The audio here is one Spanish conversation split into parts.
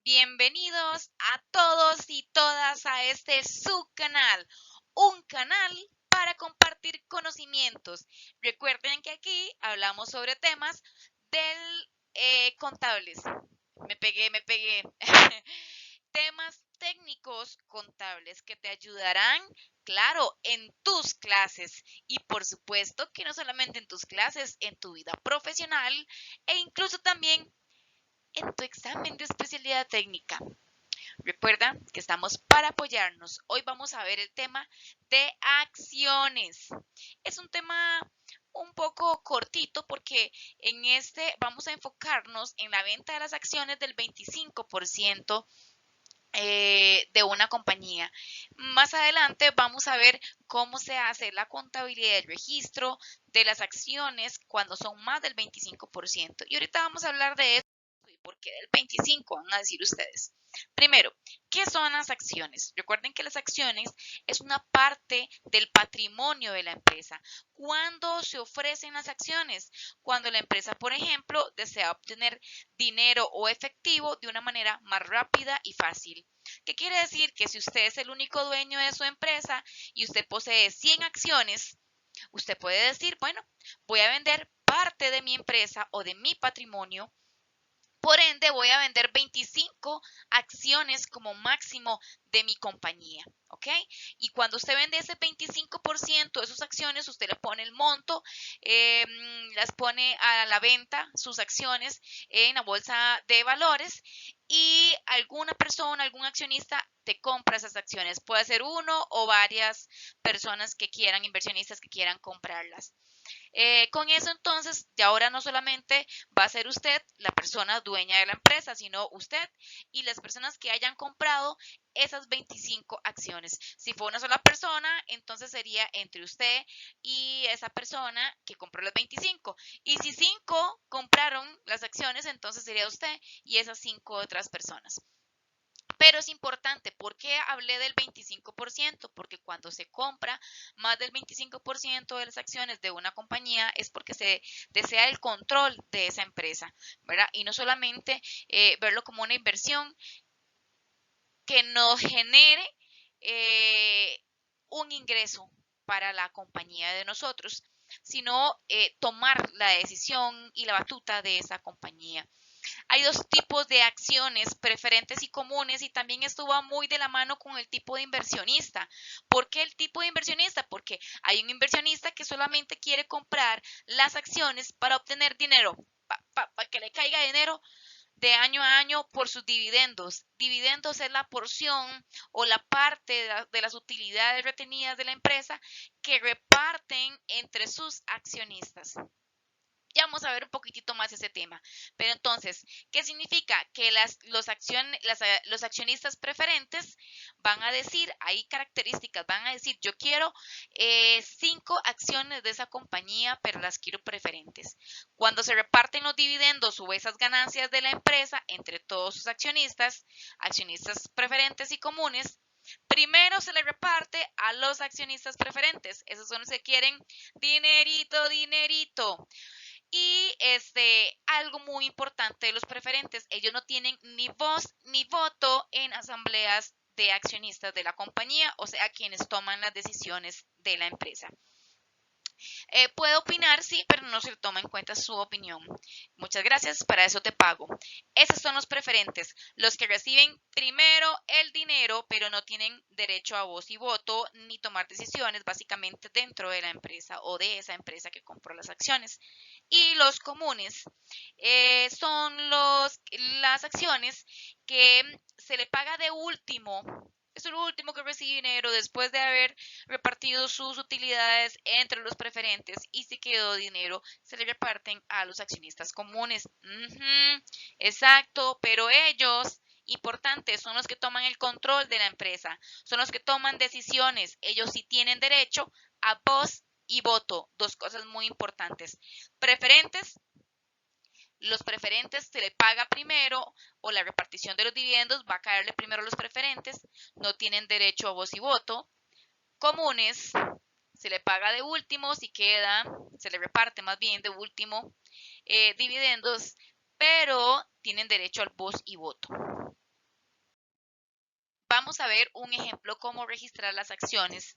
Bienvenidos a todos y todas a este su canal, un canal para compartir conocimientos. Recuerden que aquí hablamos sobre temas del contables. Me pegué. Temas técnicos contables que te ayudarán, claro, en tus clases y por supuesto que no solamente en tus clases, en tu vida profesional e incluso también en tu examen de especialidad técnica. Recuerda que estamos para apoyarnos. Hoy vamos a ver el tema de acciones. Es un tema un poco cortito porque en este vamos a enfocarnos en la venta de las acciones del 25% de una compañía. Más adelante vamos a ver cómo se hace la contabilidad del registro de las acciones cuando son más del 25%. Y ahorita vamos a hablar de eso y por qué del 25%, van a decir ustedes. Primero, ¿qué son las acciones? Recuerden que las acciones es una parte del patrimonio de la empresa. ¿Cuándo se ofrecen las acciones? Cuando la empresa, por ejemplo, desea obtener dinero o efectivo de una manera más rápida y fácil. ¿Qué quiere decir? Que si usted es el único dueño de su empresa y usted posee 100 acciones, usted puede decir, bueno, voy a vender parte de mi empresa o de mi patrimonio. Por ende, voy a vender 25 acciones como máximo de mi compañía, ¿ok? Y cuando usted vende ese 25% de sus acciones, usted le pone el monto, las pone a la venta, sus acciones, en la bolsa de valores y alguna persona, algún accionista te compra esas acciones. Puede ser uno o varias personas que quieran, inversionistas que quieran comprarlas. Con eso entonces, ya ahora no solamente va a ser usted la persona dueña de la empresa, sino usted y las personas que hayan comprado esas 25 acciones. Si fue una sola persona, entonces sería entre usted y esa persona que compró las 25. Y si 5 compraron las acciones, entonces sería usted y esas 5 otras personas. Pero es importante, ¿por qué hablé del 25%? Porque cuando se compra más del 25% de las acciones de una compañía es porque se desea el control de esa empresa, ¿verdad? Y no solamente verlo como una inversión que nos genere un ingreso para la compañía de nosotros, sino tomar la decisión y la batuta de esa compañía. Hay dos tipos de acciones, preferentes y comunes, y también esto va muy de la mano con el tipo de inversionista. ¿Por qué el tipo de inversionista? Porque hay un inversionista que solamente quiere comprar las acciones para obtener dinero, para que le caiga dinero de año a año por sus dividendos. Dividendos es la porción o la parte de las utilidades retenidas de la empresa que reparten entre sus accionistas. Ya vamos a ver un poquitito más ese tema. Pero entonces, ¿qué significa? Que los accionistas preferentes van a decir, hay características, van a decir, yo quiero 5 acciones de esa compañía, pero las quiero preferentes. Cuando se reparten los dividendos o esas ganancias de la empresa entre todos sus accionistas, accionistas preferentes y comunes, primero se le reparte a los accionistas preferentes. Esos son los que quieren dinerito, dinerito. Y algo muy importante de los preferentes, ellos no tienen ni voz ni voto en asambleas de accionistas de la compañía, o sea, quienes toman las decisiones de la empresa. Puede opinar, sí, pero no se le toma en cuenta su opinión. Muchas gracias, para eso te pago. Esos son los preferentes, los que reciben primero el dinero, pero no tienen derecho a voz y voto ni tomar decisiones básicamente dentro de la empresa o de esa empresa que compró las acciones. Y los comunes son las acciones que se le paga de último. Es el último que recibe dinero después de haber repartido sus utilidades entre los preferentes y si quedó dinero se le reparten a los accionistas comunes. Exacto, pero ellos, importantes, son los que toman el control de la empresa, son los que toman decisiones. Ellos sí tienen derecho a voz y voto, dos cosas muy importantes. Preferentes, los preferentes se le paga primero o la repartición de los dividendos va a caerle primero a los preferentes, no tienen derecho a voz y voto. Comunes, se le paga de último, si queda, se le reparte más bien de último dividendos, pero tienen derecho al voz y voto. vamos a ver un ejemplo cómo registrar las acciones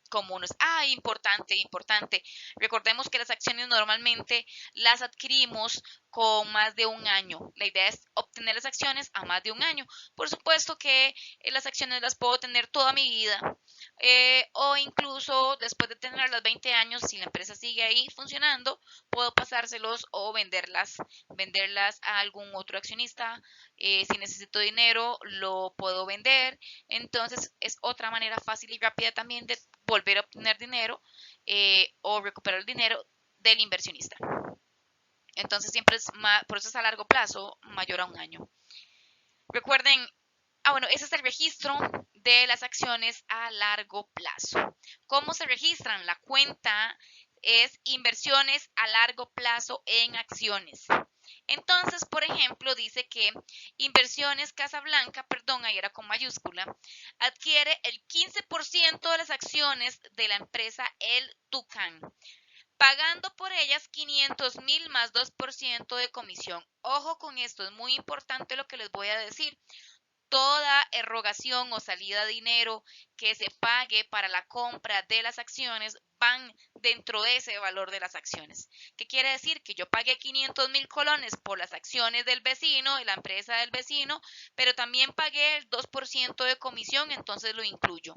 comunes. Importante. Recordemos que las acciones normalmente las adquirimos con más de un año. La idea es obtener las acciones a más de un año. Por supuesto que las acciones las puedo tener toda mi vida o incluso después de tener las 20 años, si la empresa sigue ahí funcionando, puedo pasárselos o venderlas a algún otro accionista. Si necesito dinero, lo puedo vender. Entonces es otra manera fácil y rápida también de volver a obtener dinero o recuperar el dinero del inversionista. Entonces siempre es por eso es a largo plazo, mayor a un año. Recuerden, bueno, ese es el registro de las acciones a largo plazo. ¿Cómo se registran? La cuenta es inversiones a largo plazo en acciones. Entonces, por ejemplo, dice que Inversiones Casablanca, ahí era con mayúscula, adquiere el 15% de las acciones de la empresa El Tucán, pagando por ellas 500,000 más 2% de comisión. Ojo con esto, es muy importante lo que les voy a decir. Toda erogación o salida de dinero que se pague para la compra de las acciones van dentro de ese valor de las acciones. ¿Qué quiere decir? Que yo pagué 500,000 colones por las acciones del vecino, de la empresa del vecino, pero también pagué el 2% de comisión, entonces lo incluyo.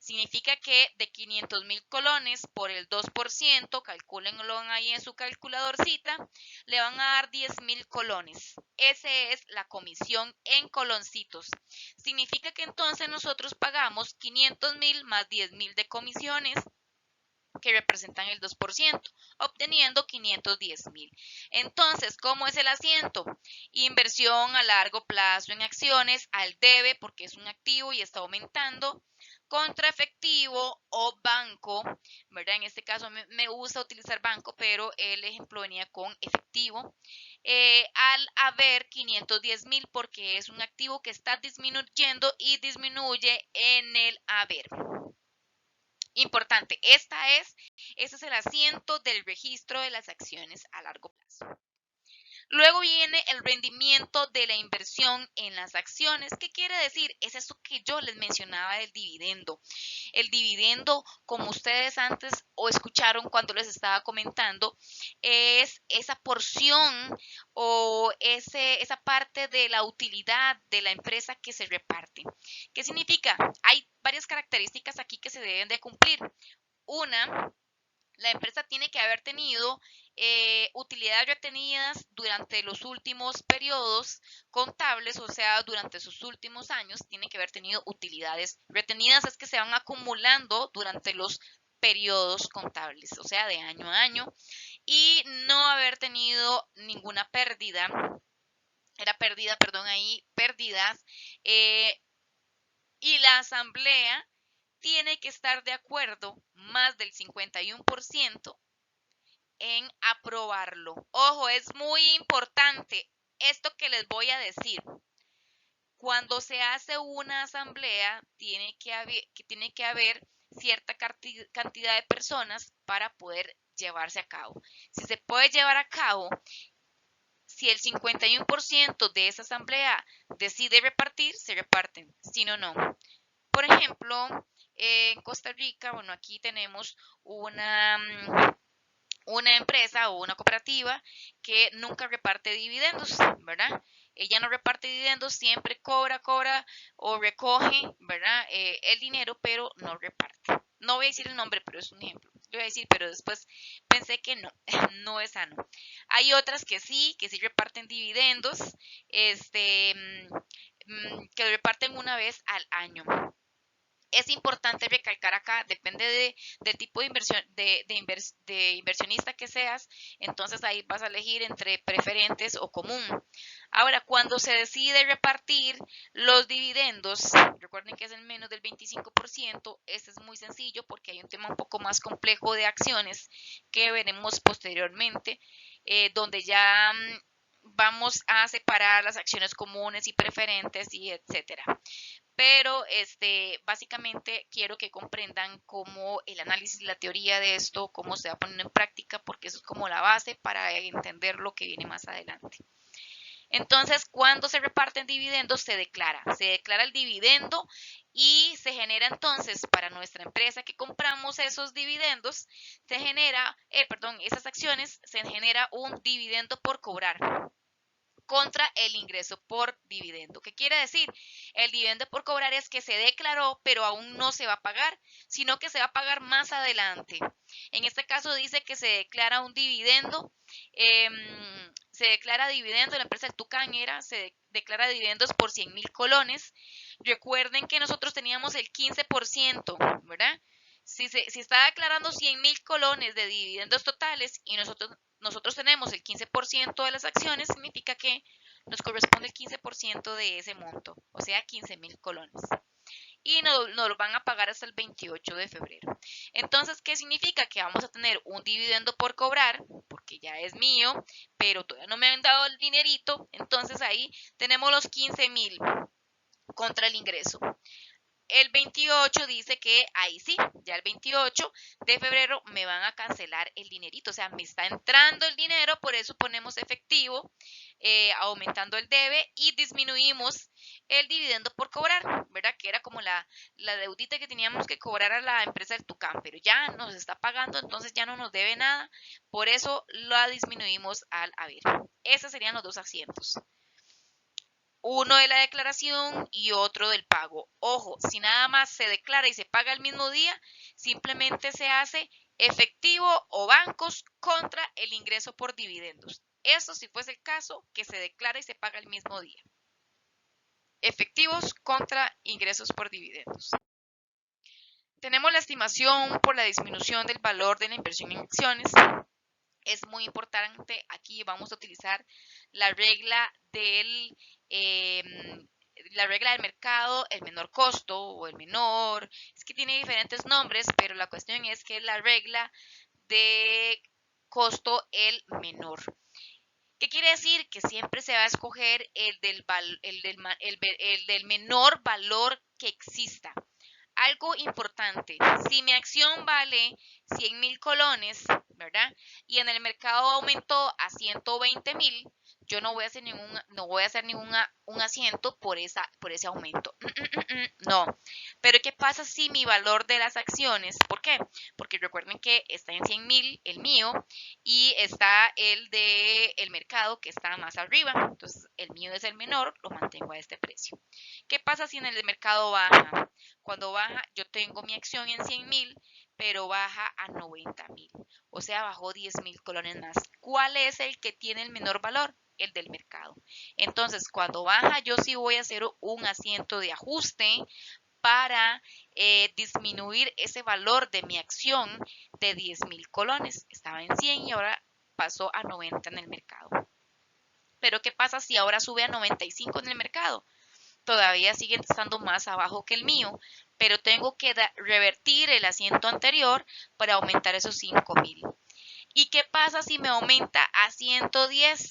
Significa que de 500,000 colones por el 2%, calcúlenlo ahí en su calculadorcita, le van a dar 10,000 colones. Esa es la comisión en coloncitos. Significa que entonces nosotros pagamos 500,000 más 10,000 de comisiones, que representan el 2%, obteniendo 510,000. Entonces, ¿cómo es el asiento? Inversión a largo plazo en acciones, al debe, porque es un activo y está aumentando, contra efectivo o banco, ¿verdad? En este caso me gusta utilizar banco, pero el ejemplo venía con efectivo. Al haber 510,000, porque es un activo que está disminuyendo y disminuye en el haber. Importante, ese es el asiento del registro de las acciones a largo plazo. Luego viene el rendimiento de la inversión en las acciones. ¿Qué quiere decir? Es eso que yo les mencionaba del dividendo. El dividendo, como ustedes antes o escucharon cuando les estaba comentando, es esa porción o esa parte de la utilidad de la empresa que se reparte. ¿Qué significa? Hay varias características aquí que se deben de cumplir. Una, la empresa tiene que haber tenido utilidades retenidas durante los últimos periodos contables, o sea, durante sus últimos años, tiene que haber tenido utilidades retenidas, es que se van acumulando durante los periodos contables, o sea, de año a año, y no haber tenido ninguna pérdida, pérdidas, y la asamblea tiene que estar de acuerdo más del 51% en aprobarlo. Ojo, es muy importante esto que les voy a decir. Cuando se hace una asamblea, tiene que haber cierta cantidad de personas para poder llevarse a cabo. Si se puede llevar a cabo, si el 51% de esa asamblea decide repartir, se reparten, si no, no. Por ejemplo, en Costa Rica, bueno, aquí tenemos una empresa o una cooperativa que nunca reparte dividendos, ¿verdad? Ella no reparte dividendos, siempre cobra o recoge, ¿verdad? El dinero, pero no reparte. No voy a decir el nombre, pero es un ejemplo. Yo voy a decir, pero después pensé que no, no es sano. Hay otras que sí reparten dividendos, que lo reparten una vez al año. Es importante recalcar acá, depende del tipo de inversión, de inversionista que seas, entonces ahí vas a elegir entre preferentes o común. Ahora, cuando se decide repartir los dividendos, recuerden que es en menos del 25%, este es muy sencillo porque hay un tema un poco más complejo de acciones que veremos posteriormente, donde ya vamos a separar las acciones comunes y preferentes y etcétera. Pero básicamente quiero que comprendan cómo el análisis y la teoría de esto, cómo se va poniendo en práctica, porque eso es como la base para entender lo que viene más adelante. Entonces, cuando se reparten dividendos, se declara el dividendo y se genera entonces para nuestra empresa que compramos esos dividendos, se genera, esas acciones, se genera un dividendo por cobrar contra el ingreso por dividendo. ¿Qué quiere decir? El dividendo por cobrar es que se declaró, pero aún no se va a pagar, sino que se va a pagar más adelante. En este caso dice que se declara un dividendo, la empresa del Tucán se declara dividendos por 100,000 colones. Recuerden que nosotros teníamos el 15%, ¿verdad? Si está declarando 100,000 colones de dividendos totales y nosotros tenemos el 15% de las acciones, significa que nos corresponde el 15% de ese monto, o sea, 15,000 colones. Y nos lo van a pagar hasta el 28 de febrero. Entonces, ¿qué significa? Que vamos a tener un dividendo por cobrar, porque ya es mío, pero todavía no me han dado el dinerito. Entonces ahí tenemos los 15,000 contra el ingreso. El 28 dice que ahí sí, ya el 28 de febrero me van a cancelar el dinerito, o sea, me está entrando el dinero, por eso ponemos efectivo, aumentando el debe y disminuimos el dividendo por cobrar, ¿verdad? Que era como la deudita que teníamos que cobrar a la empresa del Tucán, pero ya nos está pagando, entonces ya no nos debe nada, por eso la disminuimos al haber. Esos serían los dos asientos. Uno de la declaración y otro del pago. Ojo, si nada más se declara y se paga el mismo día, simplemente se hace efectivo o bancos contra el ingreso por dividendos. Eso si fuese el caso, que se declara y se paga el mismo día. Efectivos contra ingresos por dividendos. Tenemos la estimación por la disminución del valor de la inversión en acciones. Es muy importante, aquí vamos a utilizar la regla del mercado, el menor costo o el menor, es que tiene diferentes nombres, pero la cuestión es que es la regla de costo el menor. ¿Qué quiere decir? Que siempre se va a escoger el del menor valor que exista. Algo importante, si mi acción vale 100,000 colones, ¿verdad? Y en el mercado aumentó a 120,000, yo no voy a hacer un asiento por ese aumento. No. Pero ¿qué pasa si mi valor de las acciones? ¿Por qué? Porque recuerden que está en 100,000 el mío y está el del mercado que está más arriba. Entonces el mío es el menor, lo mantengo a este precio. ¿Qué pasa si en el mercado baja? Cuando baja, yo tengo mi acción en 100,000, pero baja a 90,000. O sea, bajó 10,000 colones más. ¿Cuál es el que tiene el menor valor? El del mercado. Entonces, cuando baja, yo sí voy a hacer un asiento de ajuste para disminuir ese valor de mi acción de 10,000 colones. Estaba en 100 y ahora pasó a 90 en el mercado. Pero ¿qué pasa si ahora sube a 95 en el mercado? Todavía sigue estando más abajo que el mío, pero tengo que revertir el asiento anterior para aumentar esos 5,000. ¿Y qué pasa si me aumenta a 110?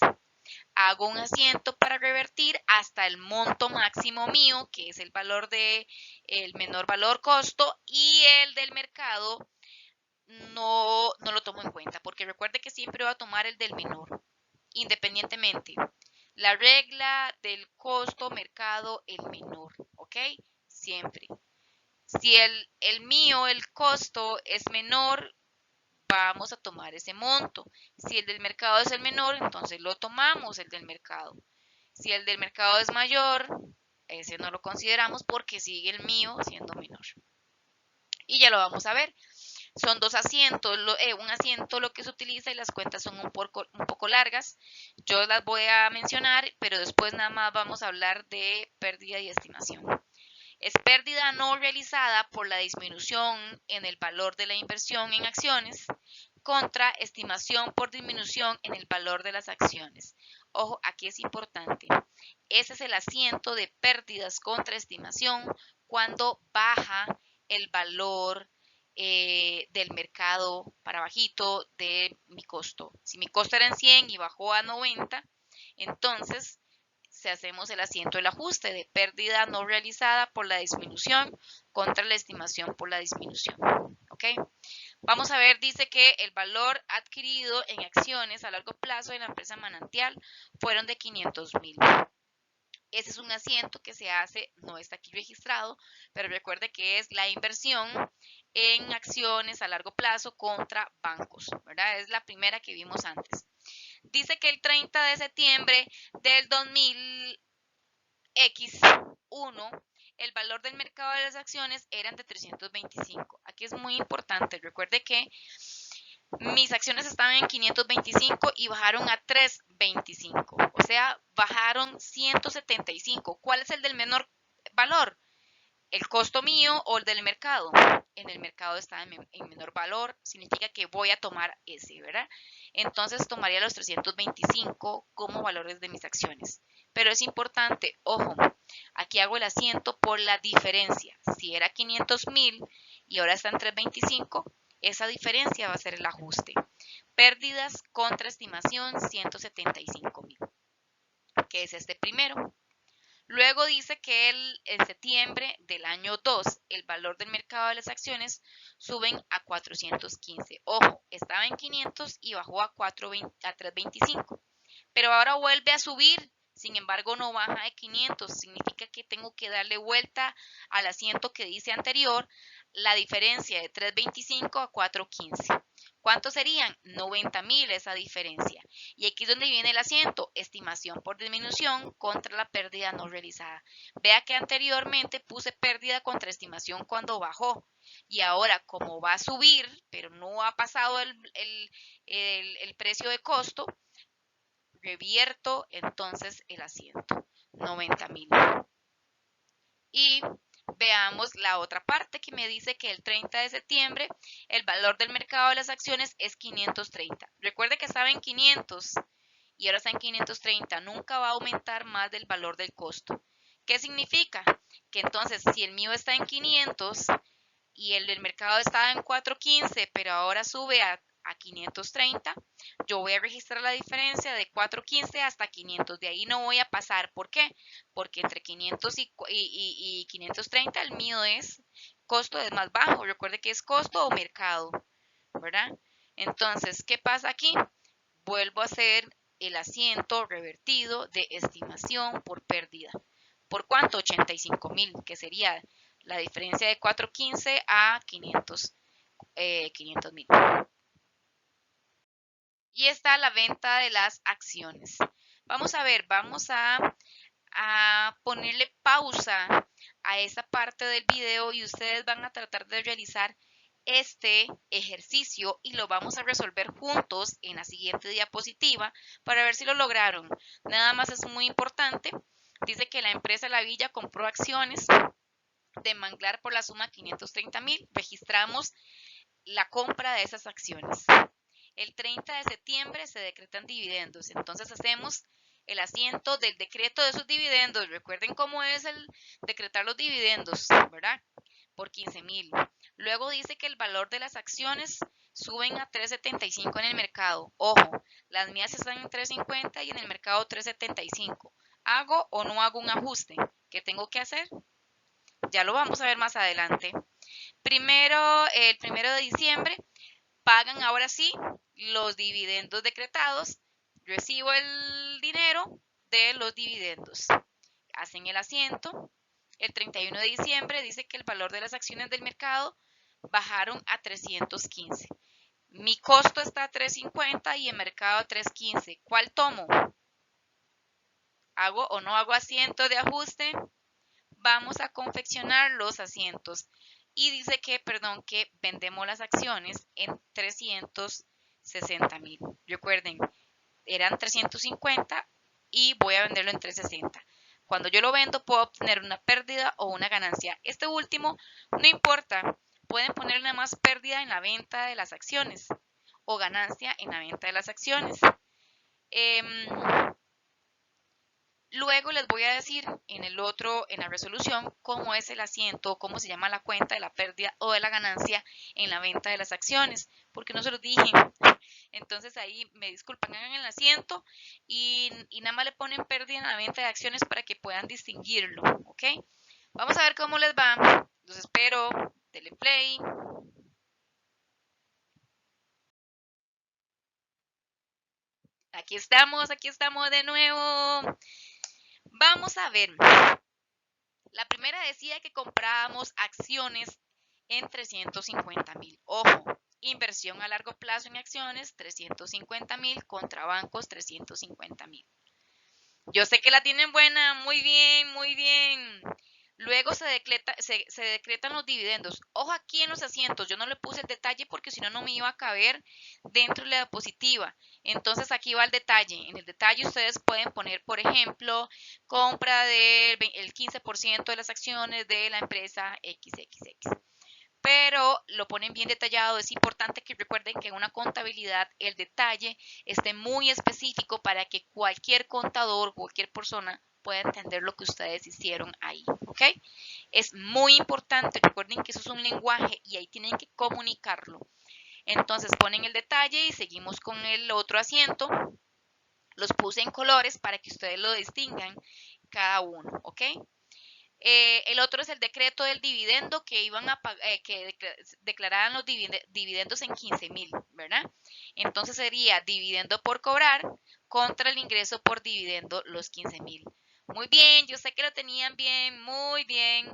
Hago un asiento para revertir hasta el monto máximo mío, que es el valor el menor valor costo, y el del mercado no lo tomo en cuenta, porque recuerde que siempre voy a tomar el del menor, independientemente. La regla del costo mercado, el menor, ¿ok? Siempre. Si el mío, el costo es menor, vamos a tomar ese monto. Si el del mercado es el menor, entonces lo tomamos, el del mercado. Si el del mercado es mayor, ese no lo consideramos porque sigue el mío siendo menor. Y ya lo vamos a ver. Son dos asientos, un asiento lo que se utiliza y las cuentas son un poco largas. Yo las voy a mencionar, pero después nada más vamos a hablar de pérdida y estimación. Es pérdida no realizada por la disminución en el valor de la inversión en acciones contra estimación por disminución en el valor de las acciones. Ojo, aquí es importante. Ese es el asiento de pérdidas contra estimación cuando baja el valor del mercado para bajito de mi costo. Si mi costo era en 100 y bajó a 90, entonces hacemos el asiento del ajuste de pérdida no realizada por la disminución contra la estimación por la disminución. ¿Ok? Vamos a ver, dice que el valor adquirido en acciones a largo plazo de la empresa Manantial fueron de 500,000. Ese es un asiento que se hace, no está aquí registrado, pero recuerde que es la inversión en acciones a largo plazo contra bancos, ¿verdad? Es la primera que vimos antes. Dice que el 30 de septiembre del 2000X1, el valor del mercado de las acciones eran de 325. Aquí es muy importante, recuerde que mis acciones estaban en 525 y bajaron a 325, o sea, bajaron 175. ¿Cuál es el del menor valor? El costo mío o el del mercado. En el mercado está en menor valor, significa que voy a tomar ese, ¿verdad? Entonces tomaría los 325 como valores de mis acciones. Pero es importante, ojo, aquí hago el asiento por la diferencia. Si era 500,000 y ahora está en 325, esa diferencia va a ser el ajuste. Pérdidas contra estimación 175,000, que es este primero. Luego dice que en septiembre del año 2, el valor del mercado de las acciones suben a 415. Ojo, estaba en 500 y bajó a 325. Pero ahora vuelve a subir. Sin embargo, no baja de 500. Significa que tengo que darle vuelta al asiento que dice anterior, la diferencia de 325 a 415. ¿Cuántos serían? 90,000 esa diferencia. Y aquí es donde viene el asiento, estimación por disminución contra la pérdida no realizada. Vea que anteriormente puse pérdida contra estimación cuando bajó. Y ahora, como va a subir, pero no ha pasado el precio de costo, revierto entonces el asiento, 90,000. Y veamos la otra parte que me dice que el 30 de septiembre el valor del mercado de las acciones es 530. Recuerde que estaba en 500 y ahora está en 530. Nunca va a aumentar más del valor del costo. ¿Qué significa? Que entonces si el mío está en 500 y el del mercado estaba en 415, pero ahora sube a 530, yo voy a registrar la diferencia de 415 hasta 500. De ahí no voy a pasar. ¿Por qué? Porque entre 500 y 530 el mío es costo es más bajo. Recuerde que es costo o mercado, ¿verdad? Entonces, ¿qué pasa aquí? Vuelvo a hacer el asiento revertido de estimación por pérdida. ¿Por cuánto? 85,000, que sería la diferencia de 415 a 500,000. Y está la venta de las acciones. Vamos a ver, vamos a ponerle pausa a esa parte del video y ustedes van a tratar de realizar este ejercicio y lo vamos a resolver juntos en la siguiente diapositiva para ver si lo lograron. Nada más es muy importante. Dice que la empresa La Villa compró acciones de Manglar por la suma 530,000. Registramos la compra de esas acciones. El 30 de septiembre se decretan dividendos. Entonces hacemos el asiento del decreto de esos dividendos. Recuerden cómo es el decretar los dividendos, ¿verdad? Por 15,000. Luego dice que el valor de las acciones suben a 3.75 en el mercado. Ojo, las mías están en 3.50 y en el mercado 3.75. ¿Hago o no hago un ajuste? ¿Qué tengo que hacer? Ya lo vamos a ver más adelante. El 1 de diciembre pagan ahora sí los dividendos decretados. Recibo el dinero de los dividendos. Hacen el asiento. El 31 de diciembre dice que el valor de las acciones del mercado bajaron a 315. Mi costo está a 350 y el mercado a 315. ¿Cuál tomo? ¿Hago o no hago asiento de ajuste? Vamos a confeccionar los asientos. Y dice que, que vendemos las acciones en 360,000. Recuerden, eran 350 y voy a venderlo en 360. Cuando yo lo vendo puedo obtener una pérdida o una ganancia. Este último no importa. Pueden poner nada más pérdida en la venta de las acciones o ganancia en la venta de las acciones. Luego les voy a decir en la resolución, cómo es el asiento, cómo se llama la cuenta de la pérdida o de la ganancia en la venta de las acciones, porque no se los dije. Entonces ahí me disculpan, hagan el asiento y nada más le ponen pérdida en la venta de acciones para que puedan distinguirlo, ¿ok? Vamos a ver cómo les va. Los espero. Denle play. Aquí estamos de nuevo. Vamos a ver. La primera decía que comprábamos acciones en 350,000. Ojo, inversión a largo plazo en acciones, 350,000 contra bancos, 350,000. Yo sé que la tienen buena, muy bien, muy bien. Luego se decretan los dividendos. Ojo aquí en los asientos, yo no le puse el detalle porque si no, no me iba a caber dentro de la diapositiva. Entonces aquí va el detalle. En el detalle ustedes pueden poner, por ejemplo, compra del 15% de las acciones de la empresa XXX. Pero lo ponen bien detallado. Es importante que recuerden que en una contabilidad el detalle esté muy específico para que cualquier contador, cualquier persona pueda entender lo que ustedes hicieron ahí, ¿ok? Es muy importante, recuerden que eso es un lenguaje y ahí tienen que comunicarlo. Entonces ponen el detalle y seguimos con el otro asiento. Los puse en colores para que ustedes lo distingan cada uno, ¿ok? El otro es el decreto del dividendo que iban a que declararan los dividendos en 15,000, ¿verdad? Entonces sería dividendo por cobrar contra el ingreso por dividendo, los 15,000. Muy bien, yo sé que lo tenían bien, muy bien.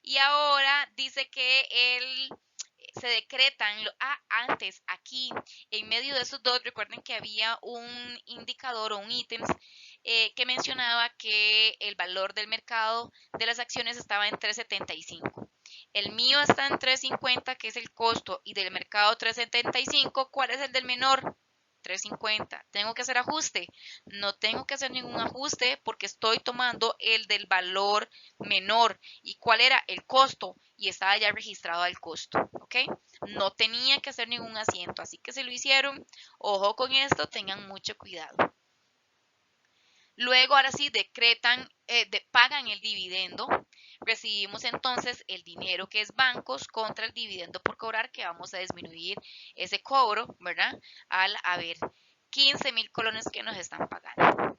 Y ahora dice que se decretan, antes aquí, en medio de esos dos, recuerden que había un indicador o un ítems que mencionaba que el valor del mercado de las acciones estaba en 375. El mío está en 350, que es el costo, y del mercado 375, ¿cuál es el del menor? 350. ¿Tengo que hacer ajuste? No tengo que hacer ningún ajuste porque estoy tomando el del valor menor. ¿Y cuál era? El costo. Y estaba ya registrado el costo. ¿Ok? No tenía que hacer ningún asiento. Así que si lo hicieron, ojo con esto, tengan mucho cuidado. Luego, ahora sí, pagan el dividendo. Recibimos entonces el dinero que es bancos contra el dividendo por cobrar, que vamos a disminuir ese cobro, ¿verdad? Al haber 15,000 colones que nos están pagando.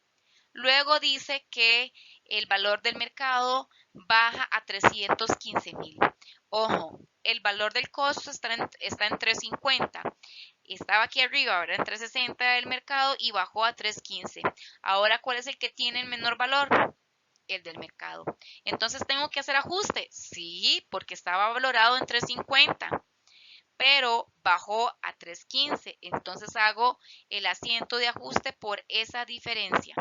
Luego dice que el valor del mercado baja a 315,000. Ojo, el valor del costo está en 350. Estaba aquí arriba, ahora en 360 el mercado y bajó a 315. Ahora, ¿cuál es el que tiene el menor valor? El del mercado. Entonces, ¿tengo que hacer ajuste? Sí, porque estaba valorado en 350, pero bajó a 315. Entonces hago el asiento de ajuste por esa diferencia,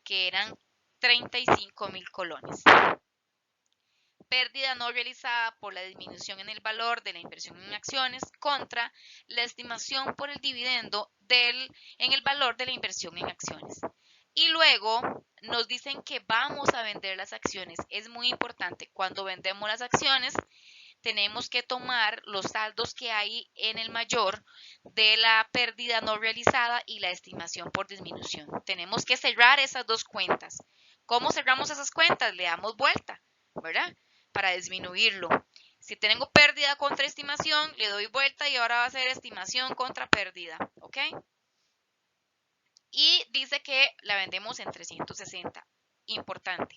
que eran 35,000 colones. Pérdida no realizada por la disminución en el valor de la inversión en acciones contra la estimación por el dividendo en el valor de la inversión en acciones. Y luego nos dicen que vamos a vender las acciones. Es muy importante. Cuando vendemos las acciones, tenemos que tomar los saldos que hay en el mayor de la pérdida no realizada y la estimación por disminución. Tenemos que cerrar esas dos cuentas. ¿Cómo cerramos esas cuentas? Le damos vuelta, ¿verdad? Para disminuirlo. Si tengo pérdida contra estimación, le doy vuelta y ahora va a ser estimación contra pérdida, ¿ok? Y dice que la vendemos en 360. Importante.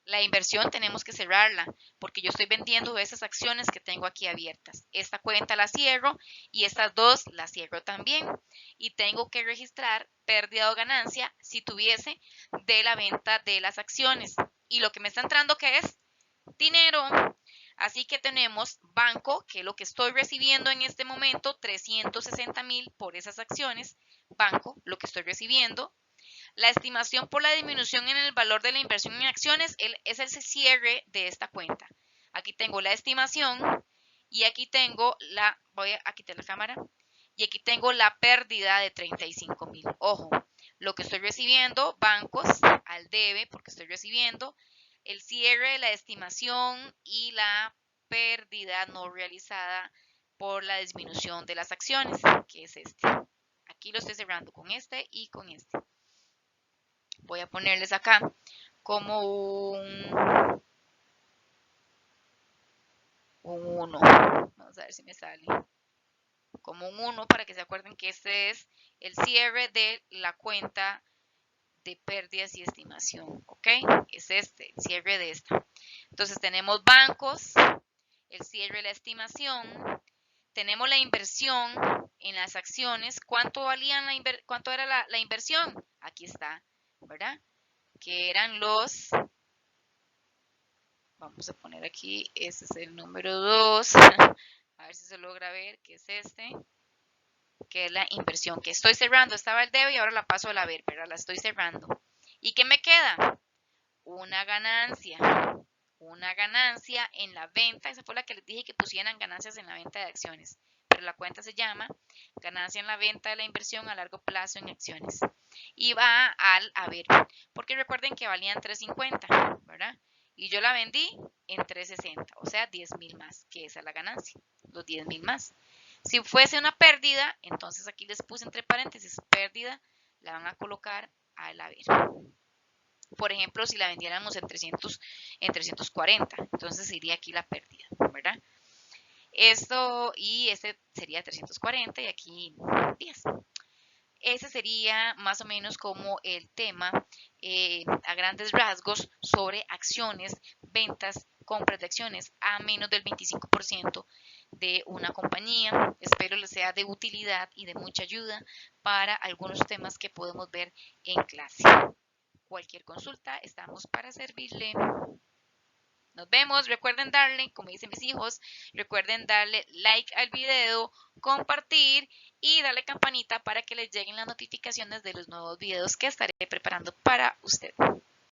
La inversión tenemos que cerrarla porque yo estoy vendiendo esas acciones que tengo aquí abiertas. Esta cuenta la cierro y estas dos las cierro también. Y tengo que registrar pérdida o ganancia si tuviese de la venta de las acciones. Y lo que me está entrando, ¿qué es? Dinero. Así que tenemos banco, que es lo que estoy recibiendo en este momento, 360,000 por esas acciones. Banco, lo que estoy recibiendo. La estimación por la disminución en el valor de la inversión en acciones es el cierre de esta cuenta. Aquí tengo la estimación y aquí tengo voy a quitar la cámara, y aquí tengo la pérdida de 35,000. Ojo, lo que estoy recibiendo, bancos, al debe, porque estoy recibiendo el cierre de la estimación y la pérdida no realizada por la disminución de las acciones, que es este. Aquí lo estoy cerrando con este y con este. Voy a ponerles acá como un 1. Vamos a ver si me sale. Como un 1 para que se acuerden que este es el cierre de la cuenta de pérdidas y estimación. ¿Ok? Es este, el cierre de esta. Entonces tenemos bancos, el cierre de la estimación. Tenemos la inversión en las acciones. ¿Cuánto era la inversión? aquí está, ¿verdad? Que eran los, vamos a poner aquí, este es el número 2, a ver si se logra ver, que es este, que es la inversión, que estoy cerrando, estaba el debe y ahora la paso al haber, ¿verdad? La estoy cerrando. ¿Y qué me queda? Una ganancia en la venta, esa fue la que les dije que pusieran ganancias en la venta de acciones, pero la cuenta se llama ganancia en la venta de la inversión a largo plazo en acciones y va al haber, porque recuerden que valían 3.50, ¿verdad? Y yo la vendí en 3.60, o sea, 10.000 más, que esa es la ganancia, los 10.000 más. Si fuese una pérdida, entonces aquí les puse entre paréntesis pérdida, la van a colocar al haber. Por ejemplo, si la vendiéramos en 340, entonces iría aquí la pérdida, ¿verdad? Esto y este sería 340 y aquí 10. Ese sería más o menos como el tema a grandes rasgos sobre acciones, ventas, compras de acciones a menos del 25% de una compañía. Espero les sea de utilidad y de mucha ayuda para algunos temas que podemos ver en clase. Cualquier consulta, estamos para servirle. Nos vemos, recuerden darle, como dicen mis hijos, recuerden darle like al video, compartir y darle campanita para que les lleguen las notificaciones de los nuevos videos que estaré preparando para usted.